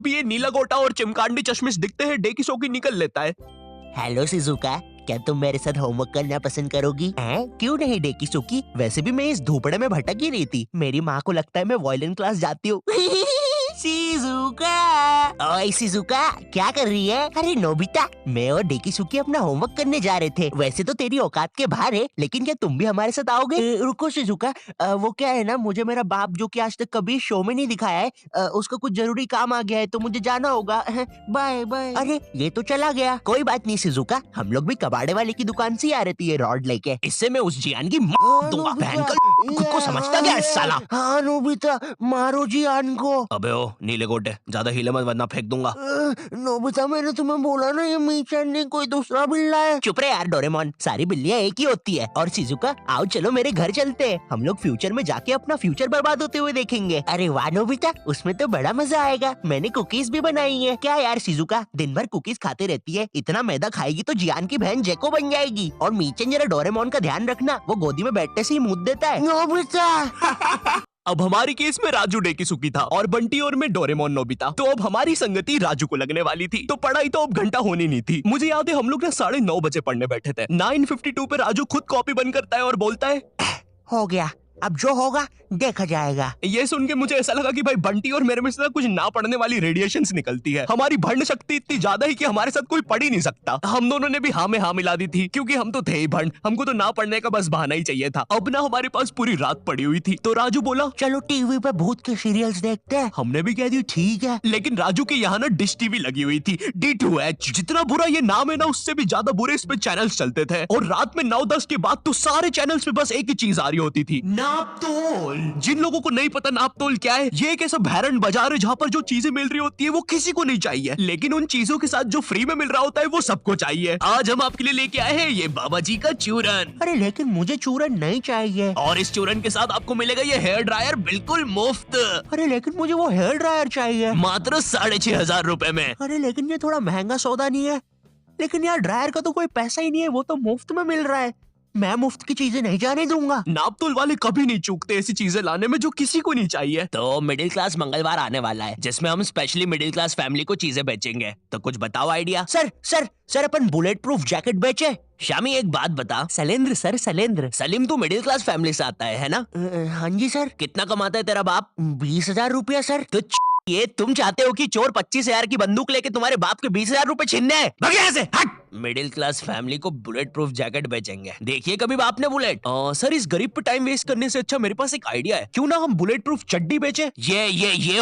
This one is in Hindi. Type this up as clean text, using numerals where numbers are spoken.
भी ये नीला गोटा और चिमकांडी चश्मिश दिखते हैं डेकी शोकी निकल लेता है। हेलो शिजुका, क्या तुम मेरे साथ होमवर्क करना पसंद करोगी? क्यों नहीं डेकी सुकी, वैसे भी मैं इस धूपड़े में भटक ही रही थी। मेरी माँ को लगता है मैं वायलिन क्लास जाती हूँ। शिजुका, ओए शिजुका, क्या कर रही है? अरे नोबिता, मैं और डेकी सुकी अपना होमवर्क करने जा रहे थे। वैसे तो तेरी औकात के बाहर है, लेकिन क्या तुम भी हमारे साथ आओगे? रुको शिजुका, वो क्या है ना, मुझे मेरा बाप जो कि आज तक कभी शो में नहीं दिखाया है, उसका कुछ जरूरी काम आ गया है तो मुझे जाना होगा। Bye bye. अरे ये तो चला गया। कोई बात नहीं शिजुका, हम लोग भी कबाड़े वाले की दुकान से ही आ रहे थे ये रॉड लेके। इससे मैं उस जियान की दूंगा। खुद को समझता क्या है साला? हाँ नोबिता, मारो जियान को। अबे ओ नीले गोटे, ज्यादा हिले मत वरना फेंक दूंगा। नोबिता, मैंने तुम्हें बोला ना ये मीचन नहीं कोई दूसरा बिल्ला है। चुप रहे यार डोरेमोन, सारी बिल्लियां एक ही होती है। और शिजुका, आओ चलो मेरे घर चलते हैं, हम लोग फ्यूचर में जाके अपना फ्यूचर बर्बाद होते हुए देखेंगे। अरे वाह नोबिता, उसमें तो बड़ा मजा आएगा। मैंने कुकीज भी बनाई है। क्या यार शिजुका, दिन भर कुकीज खाते रहती है, इतना मैदा खाएगी तो जियान की बहन जेको बन जाएगी। और मीचन जरा डोरेमोन का ध्यान रखना, वो गोदी में बैठने से ही मुंह देता है। नोबिता। अब हमारी केस में राजू डेकी सुकी था और बंटी और मैं डोरेमोन नोबिता। तो अब हमारी संगति राजू को लगने वाली थी, तो पढ़ाई तो अब घंटा होनी नहीं थी। मुझे याद है हम लोग ना 9:30 बजे पढ़ने बैठे थे। 9:52 पे राजू खुद कॉपी बंद करता है और बोलता है, हो गया, अब जो होगा देखा जाएगा। ये सुन के मुझे ऐसा लगा कि भाई बंटी और मेरे में से कुछ ना पढ़ने वाली रेडिएशंस निकलती है। हमारी भंड शक्ति इतनी ज्यादा है कि हमारे साथ कोई पढ़ ही नहीं सकता। हम दोनों ने भी हाँ में हाँ मिला दी थी, क्योंकि हम तो थे ही भंड, हमको तो ना पढ़ने का बस बहाना ही चाहिए था। अब ना हमारे पास पूरी रात पड़ी हुई थी, तो राजू बोला चलो टीवी पे भूत के सीरियल्स देखते हैं। हमने भी कह दिया ठीक है, लेकिन राजू के यहाँ ना डिश टीवी लगी हुई थी, D2H। जितना बुरा ये नाम है ना, उससे भी ज्यादा बुरे इस पे चैनल्स चलते थे। और रात में 9-10 के बाद तो सारे चैनल्स पे बस एक ही चीज आ रही होती थी, नापतोल। जिन लोगों को नहीं पता नापतोल क्या है, ये एक ऐसा भैरन बाजार है जहाँ पर जो चीजें मिल रही होती है वो किसी को नहीं चाहिए, लेकिन उन चीजों के साथ जो फ्री में मिल रहा होता है वो सबको चाहिए। आज हम आपके लिए लेके आए हैं ये बाबा जी का चूरन। अरे लेकिन मुझे चूरन नहीं चाहिए। और इस चूरन के साथ आपको मिलेगा ये हेयर ड्रायर बिल्कुल मुफ्त। अरे लेकिन मुझे वो हेयर ड्रायर चाहिए, मात्र 6,500 रुपए में। अरे लेकिन ये थोड़ा महंगा सौदा नहीं है? लेकिन यार ड्रायर का तो कोई पैसा ही नहीं है, वो तो मुफ्त में मिल रहा है। मैं मुफ्त की चीजें नहीं जाने दूंगा। नापतोल वाले कभी नहीं चूकते ऐसी चीजें लाने में जो किसी को नहीं चाहिए। तो मिडिल क्लास मंगलवार आने वाला है, जिसमें हम स्पेशली मिडिल क्लास फैमिली को चीजें बेचेंगे। तो कुछ बताओ आइडिया। सर अपन बुलेट प्रूफ जैकेट बेचे। शामी एक बात बता। शैलेंद्र सर, शैलेंद्र। सलीम तू मिडिल क्लास फैमिली से आता है ना? हाँ जी सर। कितना कमाता है तेरा बाप? 20,000 रुपया सर। तो ये तुम चाहते हो कि चोर 25,000 की बंदूक लेके तुम्हारे बाप के 20,000 रुपए छीनने हैं? भाग यहाँ से, हट। मिडिल क्लास फैमिली को बुलेट प्रूफ जैकेट बेचेंगे। देखिए कभी बाप ने बुलेट। सर इस गरीब पे टाइम वेस्ट करने से अच्छा मेरे पास एक आइडिया है, क्यों ना हम बुलेट प्रूफ चड्डी बेचे। ये